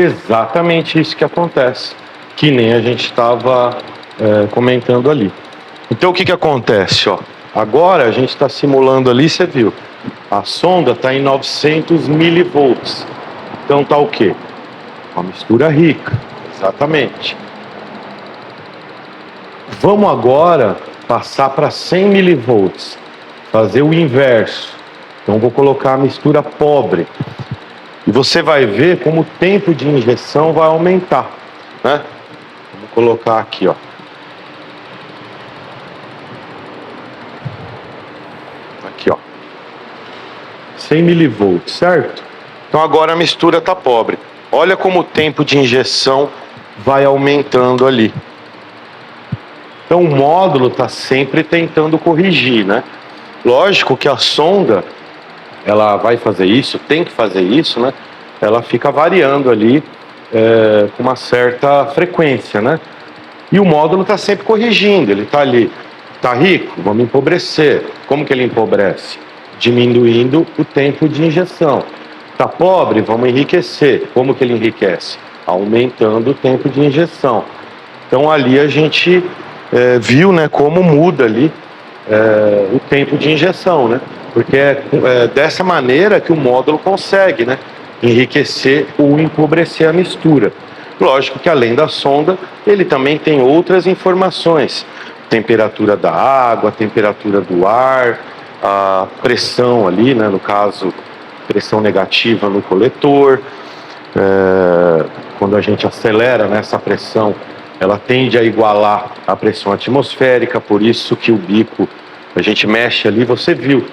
Exatamente isso que acontece, que nem a gente estava comentando ali. Então o que acontece? Ó? Agora a gente está simulando ali, você viu, a sonda está em 900 milivolts. Então tá o quê? Uma mistura rica, exatamente. Vamos agora passar para 100 milivolts, fazer o inverso. Então vou colocar a mistura pobre. E você vai ver como o tempo de injeção vai aumentar, né? Vou colocar aqui, ó. Aqui, ó. 100 milivolts, certo? Então agora a mistura está pobre. Olha como o tempo de injeção vai aumentando ali. Então o módulo está sempre tentando corrigir, né? Lógico que a sonda, ela vai fazer isso, tem que fazer isso, né? Ela fica variando ali com uma certa frequência, né? E o módulo está sempre corrigindo, ele está ali. Está rico? Vamos empobrecer. Como que ele empobrece? Diminuindo o tempo de injeção. Está pobre? Vamos enriquecer. Como que ele enriquece? Aumentando o tempo de injeção. Então ali a gente viu, né, como muda ali o tempo de injeção, né? Porque é dessa maneira que o módulo consegue, né, enriquecer ou empobrecer a mistura. Lógico que além da sonda, ele também tem outras informações. Temperatura da água, temperatura do ar, a pressão ali, né, no caso, pressão negativa no coletor. Quando a gente acelera, né, essa pressão, ela tende a igualar a pressão atmosférica, por isso que o bico, a gente mexe ali, você viu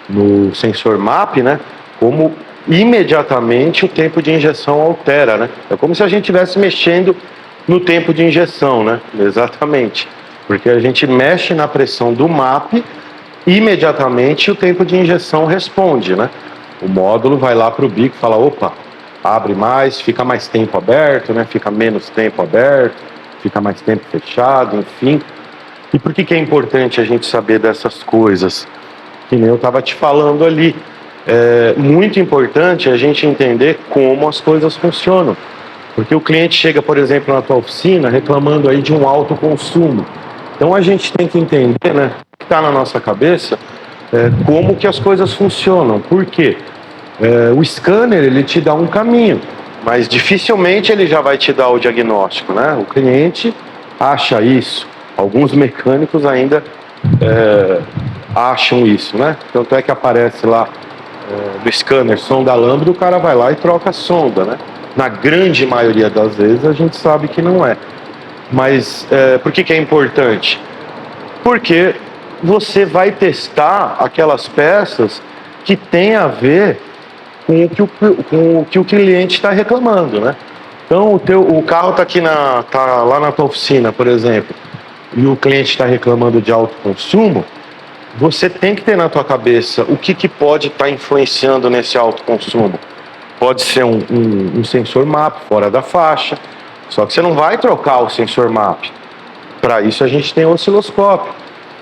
no sensor MAP, né, como imediatamente o tempo de injeção altera, né? É como se a gente estivesse mexendo no tempo de injeção, né? Exatamente. Porque a gente mexe na pressão do MAP, imediatamente o tempo de injeção responde, né? O módulo vai lá para o bico e fala, opa, abre mais, fica mais tempo aberto, né? Fica menos tempo aberto, fica mais tempo fechado, enfim. E por que é importante a gente saber dessas coisas? Que nem eu estava te falando ali. É muito importante a gente entender como as coisas funcionam. Porque o cliente chega, por exemplo, na tua oficina reclamando aí de um alto consumo. Então a gente tem que entender, né, o que está na nossa cabeça, como que as coisas funcionam. Por quê? O scanner, ele te dá um caminho, mas dificilmente ele já vai te dar o diagnóstico, né? O cliente acha isso. Alguns mecânicos ainda acham isso, né? Tanto é que aparece lá do scanner sonda lambda, o cara vai lá e troca a sonda, né? Na grande maioria das vezes a gente sabe que não é. Mas por que é importante? Porque você vai testar aquelas peças que tem a ver com o que o cliente está reclamando, né? Então o carro está tá lá na tua oficina, por exemplo, e o cliente está reclamando de alto consumo. Você tem que ter na tua cabeça o que pode estar influenciando nesse alto consumo. Pode ser um sensor MAP fora da faixa, só que você não vai trocar o sensor MAP. Para isso a gente tem o osciloscópio,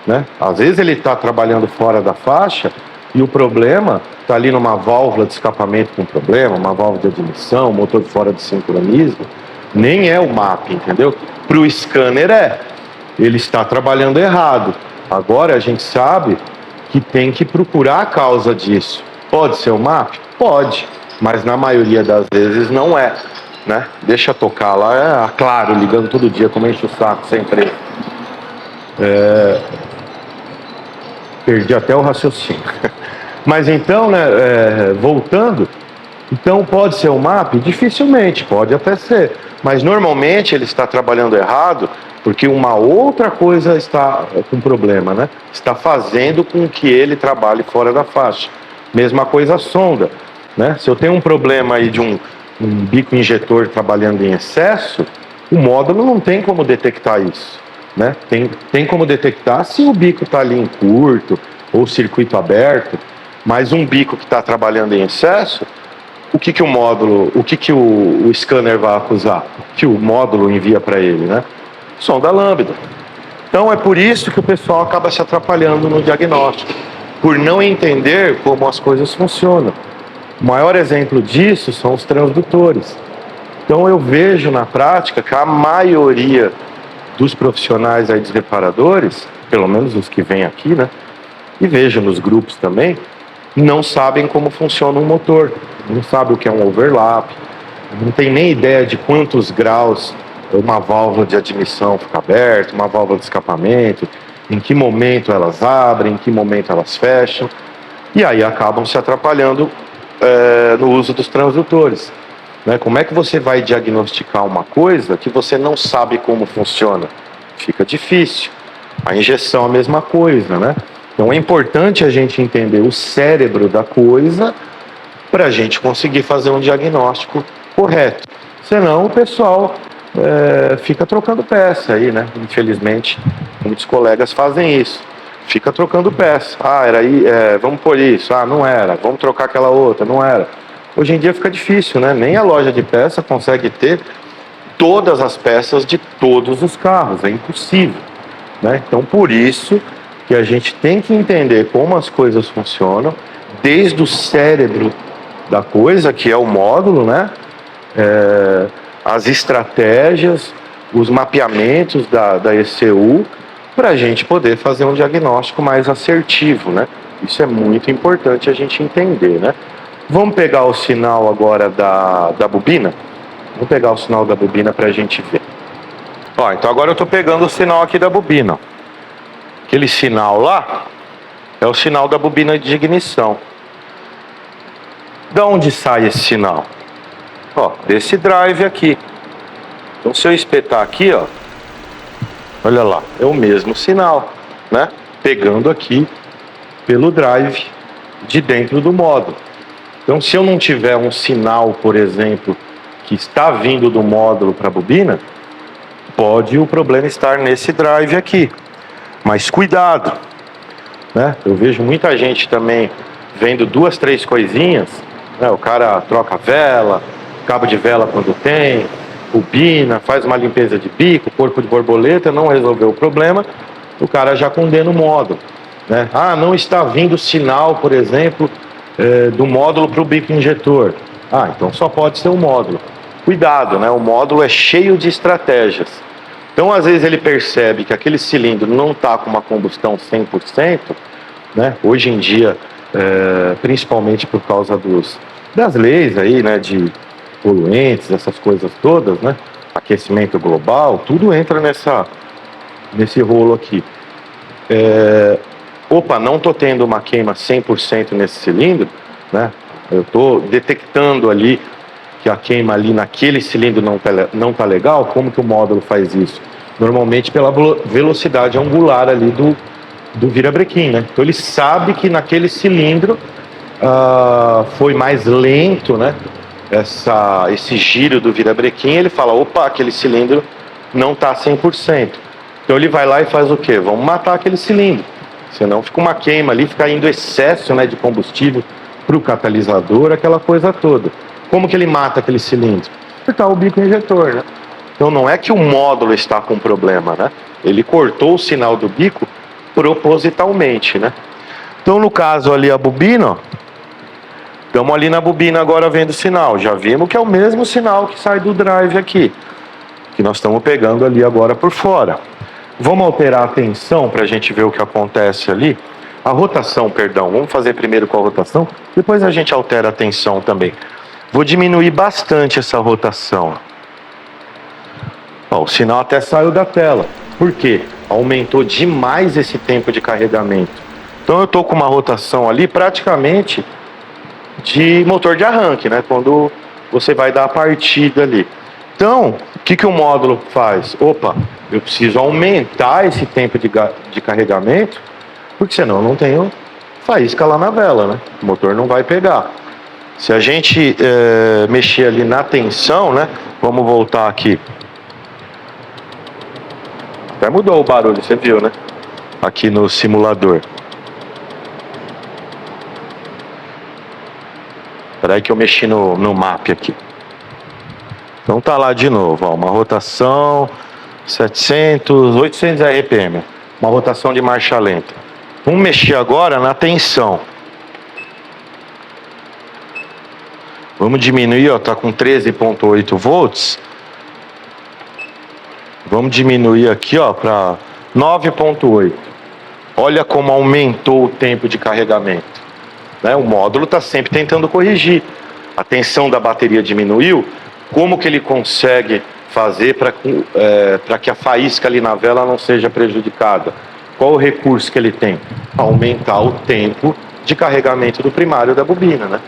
né? Às vezes ele está trabalhando fora da faixa e o problema está ali numa válvula de escapamento com problema, uma válvula de admissão, motor fora de sincronismo. Nem é o MAP, entendeu? Para o scanner ele está trabalhando errado. Agora a gente sabe que tem que procurar a causa disso. Pode ser o MAP? Pode, mas na maioria das vezes não é, né? Deixa tocar lá, claro, ligando todo dia, como enche o saco sempre. Perdi até o raciocínio. Mas então, né, voltando, então pode ser o MAP? Dificilmente, pode até ser, mas normalmente ele está trabalhando errado porque uma outra coisa está com problema, né? Está fazendo com que ele trabalhe fora da faixa. Mesma coisa a sonda, né? Se eu tenho um problema aí de um bico injetor trabalhando em excesso, o módulo não tem como detectar isso, né? Tem como detectar se o bico está ali em curto ou circuito aberto, mas um bico que está trabalhando em excesso, o que o módulo, o scanner vai acusar? Que o módulo envia para ele, né? Sonda lambda. Então é por isso que o pessoal acaba se atrapalhando no diagnóstico, por não entender como as coisas funcionam. O maior exemplo disso são os transdutores. Então eu vejo na prática que a maioria dos profissionais aí dos reparadores, pelo menos os que vêm aqui, né, e vejo nos grupos também, não sabem como funciona um motor, não sabem o que é um overlap, não tem nem ideia de quantos graus uma válvula de admissão fica aberta, uma válvula de escapamento, em que momento elas abrem, em que momento elas fecham, e aí acabam se atrapalhando no uso dos transdutores. Né? Como é que você vai diagnosticar uma coisa que você não sabe como funciona? Fica difícil. A injeção é a mesma coisa, né? Então é importante a gente entender o cérebro da coisa para a gente conseguir fazer um diagnóstico correto. Senão o pessoal fica trocando peça aí, né? Infelizmente, muitos colegas fazem isso. Fica trocando peça. Ah, era aí, vamos por isso. Ah, não era. Vamos trocar aquela outra. Não era. Hoje em dia fica difícil, né? Nem a loja de peça consegue ter todas as peças de todos os carros. É impossível, né? Então, por isso que a gente tem que entender como as coisas funcionam, desde o cérebro da coisa, que é o módulo, né? As estratégias, os mapeamentos da ECU, para a gente poder fazer um diagnóstico mais assertivo, né? Isso é muito importante a gente entender, né? Vamos pegar o sinal agora da bobina? Vamos pegar o sinal da bobina para a gente ver. Ó, então agora eu estou pegando o sinal aqui da bobina. Aquele sinal lá é o sinal da bobina de ignição. Da onde sai esse sinal? Ó, desse drive aqui. Então se eu espetar aqui, ó, olha lá, é o mesmo sinal, né? Pegando aqui pelo drive de dentro do módulo. Então se eu não tiver um sinal, por exemplo, que está vindo do módulo para a bobina, pode o problema estar nesse drive aqui. Mas cuidado, né? Eu vejo muita gente também vendo 2, 3 coisinhas, né? O cara troca vela, cabo de vela quando tem, bobina, faz uma limpeza de bico, corpo de borboleta, não resolveu o problema, o cara já condena o módulo, né? Ah, não está vindo sinal, por exemplo, do módulo para o bico injetor. Ah, então só pode ser o módulo. Cuidado, né? O módulo é cheio de estratégias. Então, às vezes ele percebe que aquele cilindro não está com uma combustão 100%, né? Hoje em dia, principalmente por causa das leis aí, né? De poluentes, essas coisas todas, né? Aquecimento global, tudo entra nesse rolo aqui. Opa, não estou tendo uma queima 100% nesse cilindro, né? Eu estou detectando ali que a queima ali naquele cilindro não está legal. Como que o módulo faz isso? Normalmente pela velocidade angular ali do virabrequim, né? Então ele sabe que naquele cilindro foi mais lento, né? Esse giro do virabrequim, ele fala, opa, aquele cilindro não está 100%. Então ele vai lá e faz o quê? Vamos matar aquele cilindro. Senão fica uma queima ali, fica indo excesso, né, de combustível para o catalisador, aquela coisa toda. Como que ele mata aquele cilindro? Cortar o bico injetor, né? Então não é que o módulo está com problema, né? Ele cortou o sinal do bico propositalmente, né? Então no caso ali a bobina, ó, estamos ali na bobina agora vendo o sinal. Já vimos que é o mesmo sinal que sai do drive aqui, que nós estamos pegando ali agora por fora. Vamos alterar a tensão para a gente ver o que acontece ali. A rotação, perdão. Vamos fazer primeiro com a rotação, depois a gente altera a tensão também. Vou diminuir bastante essa rotação. Ó, o sinal até saiu da tela. Por quê? Aumentou demais esse tempo de carregamento. Então eu estou com uma rotação ali praticamente de motor de arranque, né? Quando você vai dar a partida ali. Então, o que o módulo faz? Opa, eu preciso aumentar esse tempo de carregamento, porque senão eu não tenho faísca lá na vela, né? O motor não vai pegar. Se a gente mexer ali na tensão, né? Vamos voltar aqui. Até mudou o barulho, você viu, né? Aqui no simulador. Espera aí que eu mexi no map aqui. Então tá lá de novo, ó, uma rotação 800 RPM, uma rotação de marcha lenta. Vamos mexer agora na tensão. Vamos diminuir, ó, tá com 13,8 volts. Vamos diminuir aqui, ó, para 9,8. Olha como aumentou o tempo de carregamento, né? O módulo está sempre tentando corrigir. A tensão da bateria diminuiu. Como que ele consegue fazer para que a faísca ali na vela não seja prejudicada? Qual o recurso que ele tem? Aumentar o tempo de carregamento do primário da bobina, né?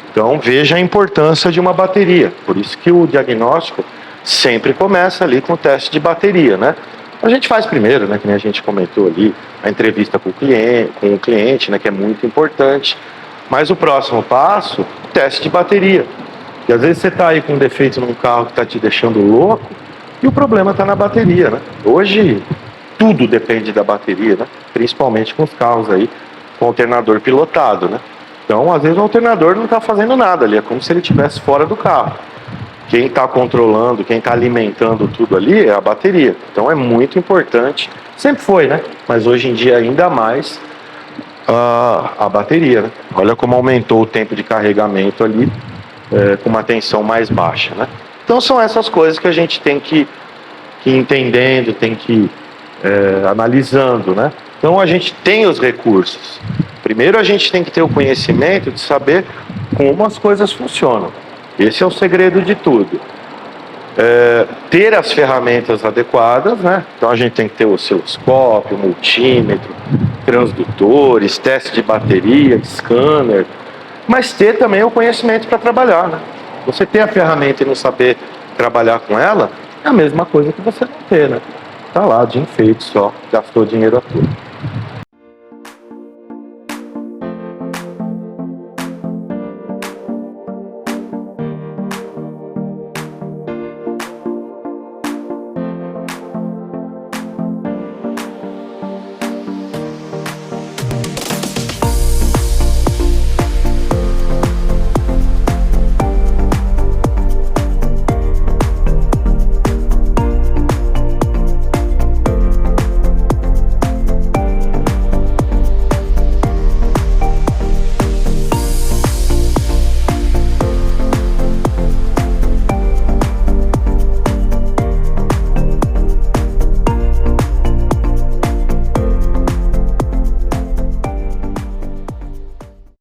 Então veja a importância de uma bateria. Por isso que o diagnóstico sempre começa ali com o teste de bateria, né? A gente faz primeiro, né, que nem a gente comentou ali, a entrevista com o cliente, né, que é muito importante. Mas o próximo passo, o teste de bateria. E às vezes você está aí com um defeito num carro que está te deixando louco e o problema está na bateria, né? Hoje tudo depende da bateria, né? Principalmente com os carros aí com alternador pilotado, né? Então, às vezes o alternador não está fazendo nada ali, é como se ele estivesse fora do carro. Quem está controlando, quem está alimentando tudo ali é a bateria. Então é muito importante, sempre foi, né? Mas hoje em dia ainda mais a bateria, né? Olha como aumentou o tempo de carregamento ali com uma tensão mais baixa, né? Então são essas coisas que a gente tem que ir entendendo, tem que ir analisando, né? Então a gente tem os recursos. Primeiro a gente tem que ter o conhecimento de saber como as coisas funcionam. Esse é o segredo de tudo. Ter as ferramentas adequadas, né? Então a gente tem que ter o osciloscópio, multímetro, transdutores, teste de bateria, scanner, mas ter também o conhecimento para trabalhar, né? Você ter a ferramenta e não saber trabalhar com ela é a mesma coisa que você não ter, né? Tá lá de enfeite só, gastou dinheiro à toa.